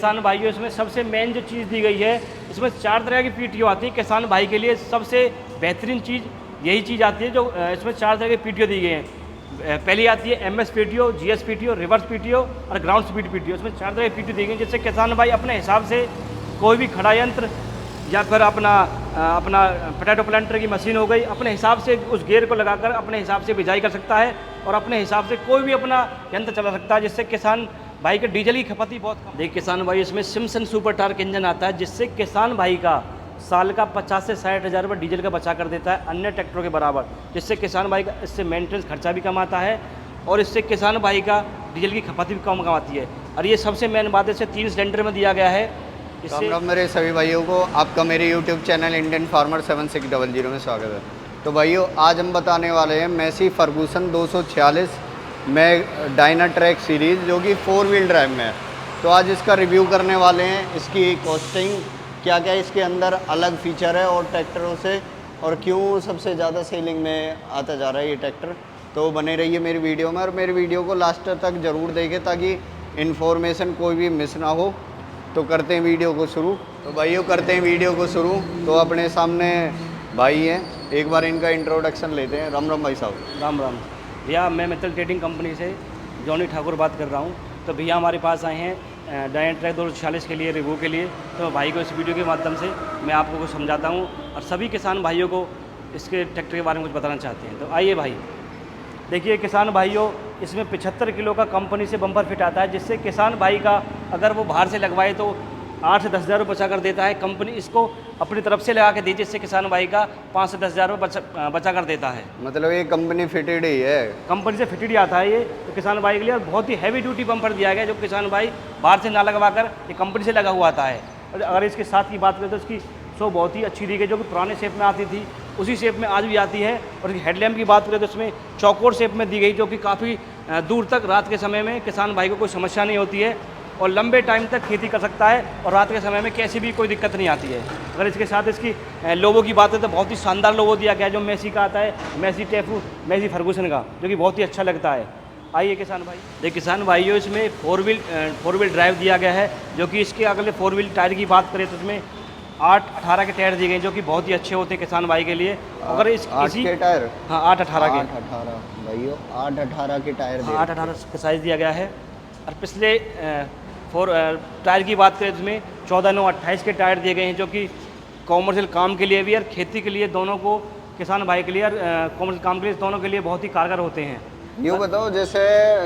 किसान भाइयों इसमें सबसे मेन जो चीज़ दी गई है, इसमें 4 तरह की पीटीओ आती है। किसान भाई के लिए सबसे बेहतरीन चीज़ यही चीज़ आती है जो इसमें 4 तरह की पीटीओ दी गई हैं। पहली आती है MS PTO, GS PTO, reverse PTO और ग्राउंड स्पीड पीटीओ। इसमें 4 तरह की पीटीओ दी गई जिससे किसान भाई अपने हिसाब से कोई भी खड़ा यंत्र या फिर अपना पोटैटो प्लांटर की मशीन हो गई, अपने हिसाब से उस गेयर को लगाकर अपने हिसाब से बिजाई कर सकता है और अपने हिसाब से कोई भी अपना यंत्र चला सकता है, जिससे किसान भाई के डीजल की खपत ही बहुत कम। देखिए किसान भाई इसमें सिम्सन सुपर टार्क इंजन आता है, जिससे किसान भाई का साल का 50 से 60 हज़ार रुपये डीजल का बचा कर देता है अन्य ट्रैक्टरों के बराबर, जिससे किसान भाई का इससे मेंटेनेंस खर्चा भी कम आता है और इससे किसान भाई का डीजल की खपत भी कम आती है। और ये सबसे मेन बात है, इसे 3 सिलेंडर में दिया गया है। राम मेरे सभी भाइयों को आपका मेरे यूट्यूब चैनल इंडियन फार्मर 7600 में स्वागत है। तो भाइयों आज हम बताने वाले हैं मैसी फर्गूसन 246 में डायनाट्रैक सीरीज़ जो कि 4 व्हील ड्राइव में है। तो आज इसका रिव्यू करने वाले हैं, इसकी कॉस्टिंग क्या क्या इसके अंदर अलग फीचर है और ट्रैक्टरों से, और क्यों सबसे ज़्यादा सेलिंग में आता जा रहा है ये ट्रैक्टर। तो बने रहिए मेरी वीडियो में और मेरी वीडियो को लास्ट तक ज़रूर देखें ताकि इन्फॉर्मेशन कोई भी मिस ना हो। तो करते हैं वीडियो को शुरू। तो भाइयों करते हैं वीडियो को शुरू। तो अपने सामने भाई हैं, एक बार इनका इंट्रोडक्शन लेते हैं। राम राम भाई साहब। राम राम भैया, मैं मित्तल ट्रेडिंग कंपनी से जॉनी ठाकुर बात कर रहा हूँ। तो भैया हमारे पास आए हैं डायनाट्रैक 246 के लिए रिव्यू के लिए। तो भाई को इस वीडियो के माध्यम से मैं आपको कुछ समझाता हूँ और सभी किसान भाइयों को इसके ट्रैक्टर के बारे में कुछ बताना चाहते हैं। तो आइए भाई, देखिए किसान भाइयों इसमें 75 किलो का कंपनी से बम्पर फिट आता है, जिससे किसान भाई का अगर वो बाहर से लगवाए तो 8 से 10 हज़ार रुपये बचा कर देता है। कंपनी इसको अपनी तरफ से लगा के दी, जिससे किसान भाई का 5 से 10 हज़ार रुपये बचा कर देता है। मतलब ये कंपनी फिटेड ही है, कंपनी से फिटेड ही आता है ये तो किसान भाई के लिए। और बहुत ही हैवी ड्यूटी बम्पर दिया गया है जो किसान भाई बाहर से ना लगवा कर ये कंपनी से लगा हुआ आता है। और अगर इसके साथ की बात करें तो इसकी शो बहुत ही अच्छी दी गई, जो कि पुराने शेप में आती थी उसी शेप में आज भी आती है। और हेडलैम्प की बात करें तो इसमें चौकोर शेप में दी गई, जो कि काफ़ी दूर तक रात के समय में किसान भाई को कोई समस्या नहीं होती है और लंबे टाइम तक खेती कर सकता है और रात के समय में कैसी भी कोई दिक्कत नहीं आती है। अगर इसके साथ इसकी लोगो की बात करें तो बहुत ही शानदार लोगो दिया गया है, जो मैसी का आता है, मैसी फर्गूसन का, जो कि बहुत ही अच्छा लगता है। आइए किसान भाई, देखिए किसान भाइयों इसमें 4 व्हील ड्राइव दिया गया है, जो कि इसके अगले 4 व्हील टायर की बात करें तो इसमें 8-18 के टायर दिए गए जो कि बहुत ही अच्छे होते हैं किसान भाई के लिए। अगर इसी के टायर, हाँ 8-18 के, 8-18 भाइयों 8-18 के टायर, 8-18 का साइज़ दिया गया है। और पिछले टायर की बात करें तो इसमें 14-9-28 के टायर दिए गए हैं, जो कि कॉमर्शियल काम के लिए भी और खेती के लिए दोनों को, किसान भाई के लिए और कॉमर्शियल काम के लिए दोनों के लिए बहुत ही कारगर होते हैं। ये बताओ जैसे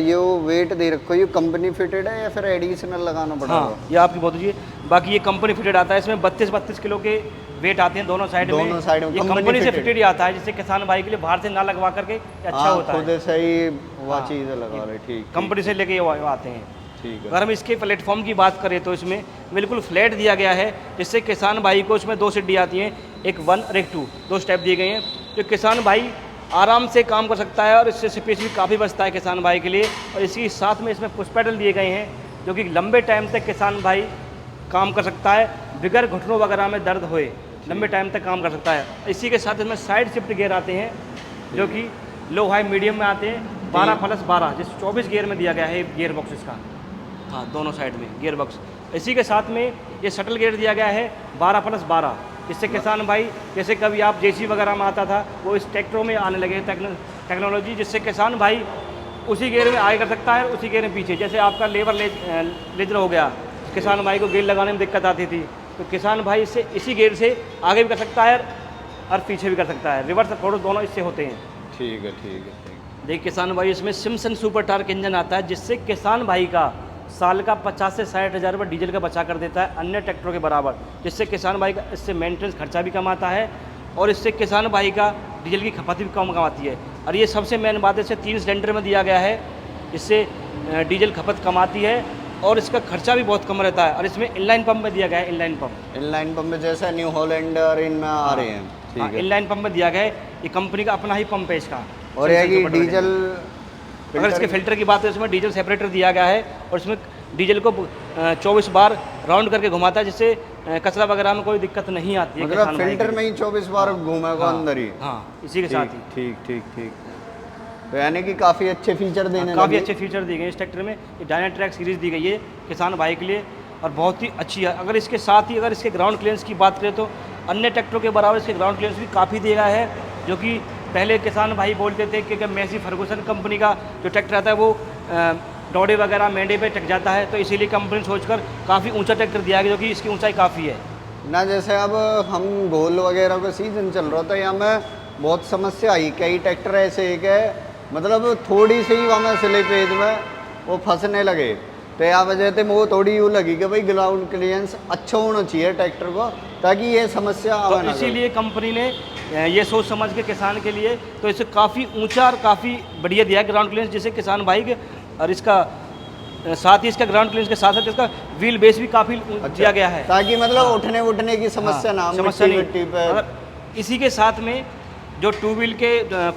ये वेट दे रखो, ये कंपनी फिटेड है या फिर एडिशनल लगाना पड़ेगा? हाँ ये आपकी बहुत अच्छी है। बाकी ये कंपनी फिटेड आता है, इसमें 32 किलो के वेट आते हैं दोनों साइड में। ये कंपनी से फिटेड ही आता है, जिससे किसान भाई के लिए बाहर से ना लगवा करके अच्छा होता है। खुद से ही वो चीज़ लगा रहे, ठीक, कंपनी से लेके आते हैं। ठीक है। अगर हम इसके प्लेटफॉर्म की बात करें तो इसमें बिल्कुल फ्लैट दिया गया है, जिससे किसान भाई को इसमें 2 सीढ़ी आती हैं, एक 1 और एक 2, 2 स्टेप दिए गए हैं, जो किसान भाई आराम से काम कर सकता है और इससे स्पेस भी काफ़ी बचता है किसान भाई के लिए। और इसी साथ में इसमें पुश पैडल दिए गए हैं, जो कि लंबे टाइम तक किसान भाई काम कर सकता है बगैर घुटनों वगैरह में दर्द होए, लंबे टाइम तक काम कर सकता है। इसी के साथ इसमें साइड शिफ्ट गियर आते हैं, जो कि लो हाई मीडियम में आते हैं, 12+12, जिस 24 गियर में दिया गया है गियर बॉक्स इसका, हाँ दोनों साइड में गियर बॉक्स। इसी के साथ में ये शटल गियर दिया गया है 12+12, जिससे किसान भाई जैसे कभी आप जेसी वगैरह में आता था, वो इस ट्रैक्टरों में आने लगे टेक्नोलॉजी, जिससे किसान भाई उसी गियर में आगे कर सकता है उसी गियर में पीछे। जैसे आपका लेबर लेजर हो गया, किसान भाई को गियर लगाने में दिक्कत आती थी, तो किसान भाई इससे इसी गियर से आगे भी कर सकता है और पीछे भी कर सकता है, रिवर्स फोर्स दोनों इससे होते हैं। ठीक है, ठीक है, ठीक। देखिए किसान भाई इसमें सिम्सन सुपर टार्क इंजन आता है, जिससे किसान भाई का साल का 50 से 60 हज़ार रुपये डीजल का बचा कर देता है अन्य ट्रैक्टरों के बराबर, जिससे किसान भाई का इससे मेंटेनेंस खर्चा भी कम आता है और इससे किसान भाई का डीजल की खपत भी कम आती है। और ये सबसे मेन बात है, इसे 3 सिलेंडर में दिया गया है, इससे डीजल खपत कम आती है और इसका खर्चा भी बहुत कम रहता है। और इसमें इनलाइन पंप में दिया गया है, इनलाइन पंप में जैसा न्यू हॉलैंडर इनमें आ रहे हैं, ठीक है। इनलाइन पंप में दिया गया है, ये कंपनी का अपना ही पंप है इसका। और ये डीजल, अगर इसके फिल्टर की बात है, इसमें डीजल सेपरेटर दिया गया है और इसमें डीजल को 24 बार राउंड करके घुमाता है, जिससे कचरा वगैरह में कोई दिक्कत नहीं आती है। मतलब फिल्टर में ही 24 बार घूमेगा अंदर ही, हाँ इसी के साथ ही। ठीक ठीक ठीक। तो यानी कि काफ़ी अच्छे फीचर देने, काफ़ी अच्छे फीचर दिए गए इस ट्रैक्टर में। ये डायनाट्रैक सीरीज़ दी गई है किसान भाई के लिए और बहुत ही अच्छी है। अगर इसके साथ ही अगर इसके ग्राउंड क्लियरेंस की बात करें तो अन्य ट्रैक्टरों के बराबर इसके ग्राउंड क्लियरेंस भी काफ़ी दिया है, जो कि पहले किसान भाई बोलते थे कि मैसी फर्गूसन कंपनी का जो ट्रैक्टर आता है वो डोडे वगैरह मेंढे पे टक जाता है, तो इसीलिए कंपनी सोचकर काफ़ी ऊंचा ट्रैक्टर दिया गया, जो कि इसकी ऊंचाई काफ़ी है ना। जैसे अब हम गोल वगैरह का सीजन चल रहा था, यहाँ में बहुत समस्या आई। कई ट्रैक्टर ऐसे एक है मतलब थोड़ी सी वहाँ स्लिपेज में वो फंसने लगे, तो यहाँ वजह से वो थोड़ी यूँ लगी कि भाई ग्राउंड क्लियरेंस अच्छा होना चाहिए ट्रैक्टर को, ताकि ये समस्या तो इसीलिए कंपनी ने ये सोच समझ के किसान के लिए तो इसे काफ़ी ऊंचा और काफ़ी बढ़िया दिया है ग्राउंड क्लियरेंस, जिससे किसान भाई के और इसका साथ ही इसका ग्राउंड क्लियरेंस के साथ साथ इसका व्हील बेस भी काफ़ी दिया गया है, ताकि मतलब उठने की समस्या ना हो, समस्या मिट्टी पे। इसी के साथ में जो 2 व्हील के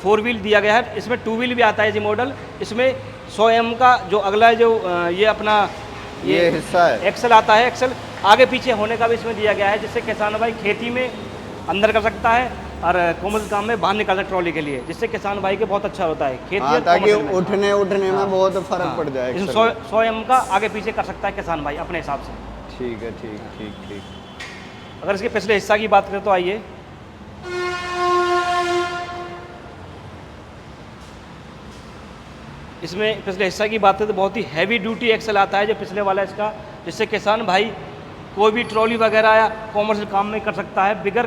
4 व्हील दिया गया है, इसमें 2 व्हील भी आता है जी मॉडल। इसमें 100 mm का जो अगला जो ये अपना ये हिस्सा है एक्सल आता है, एक्सल आगे पीछे होने का भी इसमें दिया गया है, जिससे किसान भाई खेती में अंदर कर सकता है और कोमल काम में बाहर निकाल सकता है ट्रॉली के लिए, जिससे किसान भाई के बहुत अच्छा होता है खेती ताकि उठने में बहुत फर्क पड़ जाए। 100 mm का आगे पीछे कर सकता है किसान भाई अपने हिसाब से। ठीक है, ठीक। अगर इसके पिछले हिस्सा की बात करें तो आइए, इसमें पिछले हिस्सा की बात करें तो बहुत ही हैवी ड्यूटी एक्सल आता है जो पिछले वाला इसका, जिससे किसान भाई कोई भी ट्रॉली वगैरह या कॉमर्शियल काम में कर सकता है बिगर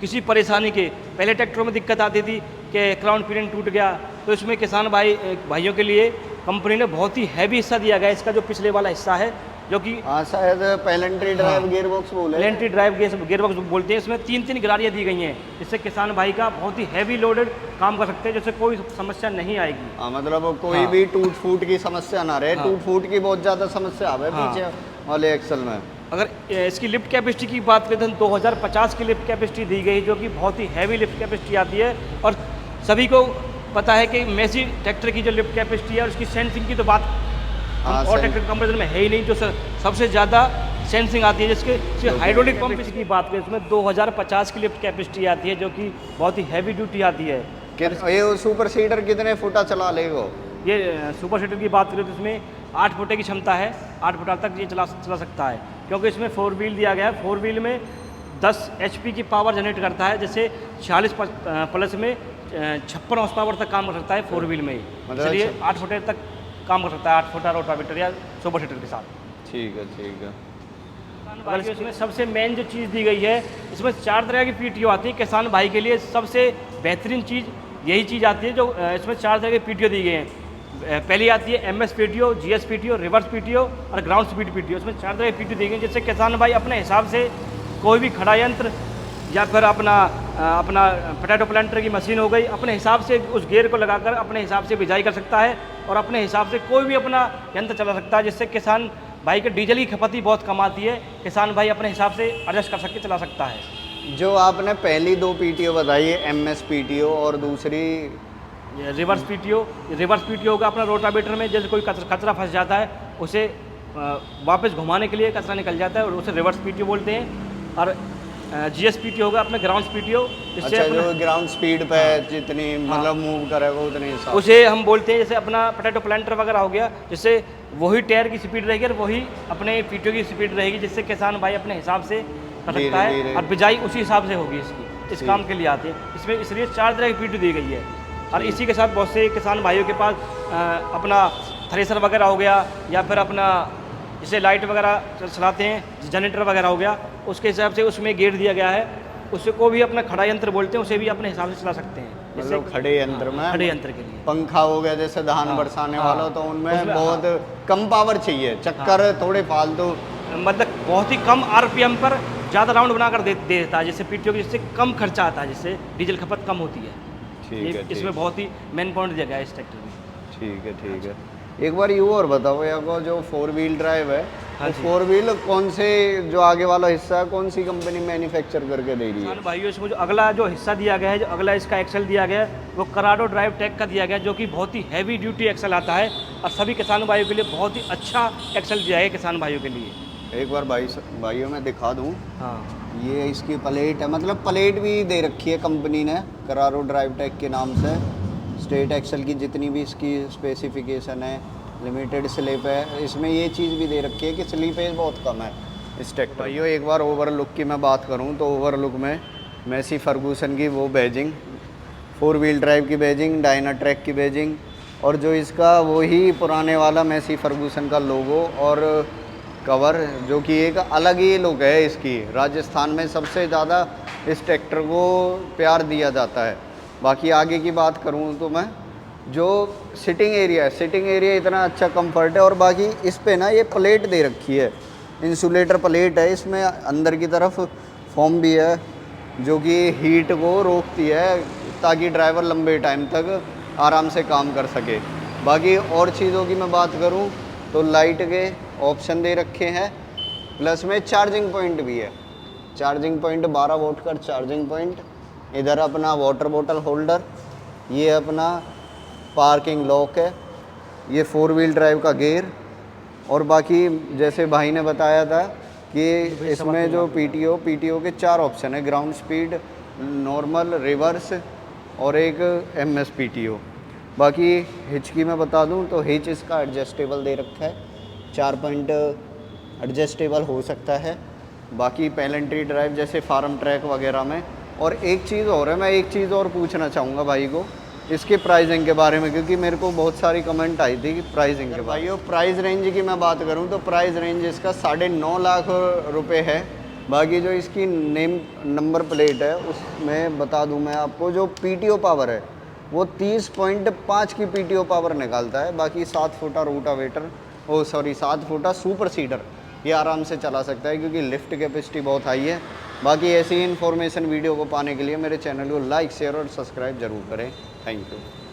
किसी परेशानी के। पहले ट्रैक्टरों में दिक्कत आती थी कि क्राउन पिनियन टूट गया, तो इसमें किसान भाइयों के लिए कंपनी ने बहुत ही हैवी हिस्सा दिया गया। इसका जो पिछले वाला हिस्सा है जो कि शायद पेलेंट्री ड्राइव गियरबॉक्स बोले, पेलेंट्री ड्राइव गियरबॉक्स बोलते हैं, इसमें 3 गाड़ियाँ दी गई हैं, जिससे किसान भाई का बहुत ही हैवी लोडेड काम कर सकते हैं, जिससे कोई समस्या नहीं आएगी। मतलब कोई भी टूट फूट की समस्या ना रहे। टूट फूट की बहुत ज़्यादा समस्या है पीछे वाले एक्सल में। अगर इसकी लिफ्ट कैपेसिटी की बात करें तो 2050 की लिफ्ट कैपेसिटी दी गई, जो कि बहुत ही हैवी लिफ्ट कैपेसिटी आती है। और सभी को पता है कि मैसी ट्रैक्टर की जो लिफ्ट कैपेसिटी है और उसकी सेंसिंग की तो बात और ट्रैक्टर कंपैरिजन में है ही नहीं, जो सबसे ज़्यादा सेंसिंग आती है, जिसके हाइड्रोलिक पंप की बात करें उसमें 2050 की लिफ्ट कैपेसिटी आती है, जो कि बहुत ही हैवी ड्यूटी आती है। ये सुपर सीडर कितने फुटा चला लेगा? ये सुपर सीडर की बात करें तो इसमें 8 फुटे की क्षमता है, 8 फुटा तक ये चला सकता है, क्योंकि इसमें 4 व्हील दिया गया है। 4 व्हील में 10 HP की पावर जनरेट करता है, जैसे 46 प्लस में 56 हॉर्स पावर तक काम कर सकता है 4 व्हील में ही। इसलिए 8 फुटे तक काम कर सकता है, 8 फुटा रोटावेटर या सुपर सीडर के साथ। ठीक है। अगर इसमें सबसे मेन जो चीज़ दी गई है, इसमें 4 तरह की PTO आती है। किसान भाई के लिए सबसे बेहतरीन चीज़ यही चीज़ आती है, जो इसमें 4 तरह के PTO दी गई हैं। पहली आती है MS PTO, GS PTO, reverse PTO और ग्राउंड स्पीड PTO। इसमें 4 तरह की PTO दी गई, जिससे किसान भाई अपने हिसाब से कोई भी खड़ा यंत्र या फिर अपना पोटैटो प्लांटर की मशीन हो गई, अपने हिसाब से उस गियर को लगाकर अपने हिसाब से बिजाई कर सकता है और अपने हिसाब से कोई भी अपना यंत्र चला सकता है, जिससे किसान भाई के डीजल की खपत ही बहुत कम आती है। किसान भाई अपने हिसाब से एडजस्ट कर सकते चला सकता है। जो आपने पहली 2 PTO बताई है, MS PTO और दूसरी रिवर्स PTO होगा अपना रोटावेटर में जैसे कोई कचरा फंस जाता है, उसे वापस घुमाने के लिए कचरा निकल जाता है और उसे रिवर्स PTO बोलते हैं। और GS PTO होगा अपना ग्राउंड PTO, इससे जो ग्राउंड स्पीड पे जितनी मतलब मूव करेगा उतनी हिसाब उसे हम बोलते हैं। जैसे अपना पोटैटो प्लांटर वगैरह हो गया, जिससे वही टायर की स्पीड रहेगी और वही अपने PTO की स्पीड रहेगी, जिससे किसान भाई अपने हिसाब से कर सकता है और बिजाई उसी हिसाब से होगी इसकी, इस काम के लिए आती है। इसमें इसलिए 4 तरह की PTO दी गई है। और इसी के साथ बहुत से किसान भाइयों के पास अपना थ्रेसर वगैरह हो गया या फिर अपना जैसे लाइट वगैरह चलाते हैं, जनरेटर वगैरह हो गया, उसके हिसाब से उसमें गेट दिया गया है। उससे को भी अपना खड़ा यंत्र बोलते हैं, उसे भी अपने हिसाब से चला सकते हैं। जैसे खड़े यंत्र में खड़े यंत्र के लिए पंखा हो गया, जैसे धान बरसाने वाला, तो उनमें बहुत कम पावर चाहिए, चक्कर थोड़े फालतू, मतलब बहुत ही कम RPM पर ज़्यादा राउंड बनाकर दे देता है, जिससे PTO की जिससे कम खर्चा आता है, जिससे डीजल खपत कम होती है। ठीक है, इसमें बहुत ही मेन पॉइंट दिया गया है इस ट्रैक्टर में। ठीक है। एक बार यूँ और बताओ भैया को, जो 4 व्हील ड्राइव है, तो 4 व्हील कौन से जो आगे वाला हिस्सा है कौन सी कंपनी मैन्युफैक्चर करके दे रही है? भाइयों इसमें जो अगला जो हिस्सा दिया गया है, जो अगला इसका एक्सल दिया गया है, वो कराडो ड्राइव टेक का दिया गया है, जो कि बहुत ही हैवी ड्यूटी एक्सल आता है और सभी किसान भाइयों के लिए बहुत ही अच्छा एक्सल दिया है किसान भाइयों के लिए। एक बार भाइयों में दिखा दूँ। हाँ, ये इसकी प्लेट है, मतलब प्लेट भी दे रखी है कंपनी ने करारो ड्राइव टेक के नाम से। स्ट्रेट एक्सल की जितनी भी इसकी स्पेसिफिकेशन है, लिमिटेड स्लिप है। इसमें ये चीज़ भी दे रखी है कि स्लीपेज बहुत कम है इस ट्रैक्टर। भाइयों एक बार ओवरलुक की मैं बात करूं तो ओवरलुक में मैसी फर्गूसन की वो बैजिंग, 4 व्हील ड्राइव की बैजिंग, डायनाट्रैक की बैजिंग, और जो इसका वही पुराने वाला मैसी फर्गूसन का लोगो और कवर, जो कि एक अलग ही लुक है इसकी। राजस्थान में सबसे ज़्यादा इस ट्रैक्टर को प्यार दिया जाता है। बाकी आगे की बात करूं तो मैं, जो सिटिंग एरिया है, सिटिंग एरिया इतना अच्छा कंफर्ट है। और बाकी इस पे ना ये प्लेट दे रखी है, इंसुलेटर प्लेट है इसमें, अंदर की तरफ फोम भी है जो कि हीट को रोकती है ताकि ड्राइवर लंबे टाइम तक आराम से काम कर सके। बाकी और चीज़ों की मैं बात करूं तो लाइट के ऑप्शन दे रखे हैं, प्लस में चार्जिंग पॉइंट भी है। चार्जिंग पॉइंट 12 वोल्ट का चार्जिंग पॉइंट, इधर अपना वाटर बोतल होल्डर, ये अपना पार्किंग लॉक है, ये 4 व्हील ड्राइव का गियर। और बाकी जैसे भाई ने बताया था कि इसमें जो पीटीओ के 4 ऑप्शन है, ग्राउंड स्पीड, नॉर्मल, रिवर्स और एक एमएस पीटीओ। बाकी हिच की मैं बता दूं तो हिच इसका एडजस्टेबल दे रखा है, 4 पॉइंट एडजस्टेबल हो सकता है। बाकी पेलेंट्री ड्राइव जैसे फार्म ट्रैक वगैरह में। और एक चीज़ और है, मैं एक चीज़ और पूछना चाहूँगा भाई को इसके प्राइसिंग के बारे में, क्योंकि मेरे को बहुत सारी कमेंट आई थी कि प्राइसिंग के बारे में। प्राइस रेंज की मैं बात करूँ तो प्राइस रेंज इसका 9.5 लाख रुपए है। बाकी जो इसकी नेम नंबर प्लेट है उसमें बता दूं मैं आपको, जो पीटीओ पावर है वो 30.5 की पीटीओ पावर निकालता है। बाकी 7 फुटा रोटावेटर, 7 फुटा सुपर सीडर ये आराम से चला सकता है क्योंकि लिफ्ट कैपेसिटी बहुत हाई है। बाकी ऐसी ही इन्फॉर्मेशन वीडियो को पाने के लिए मेरे चैनल को लाइक, शेयर और सब्सक्राइब जरूर करें। Thank you.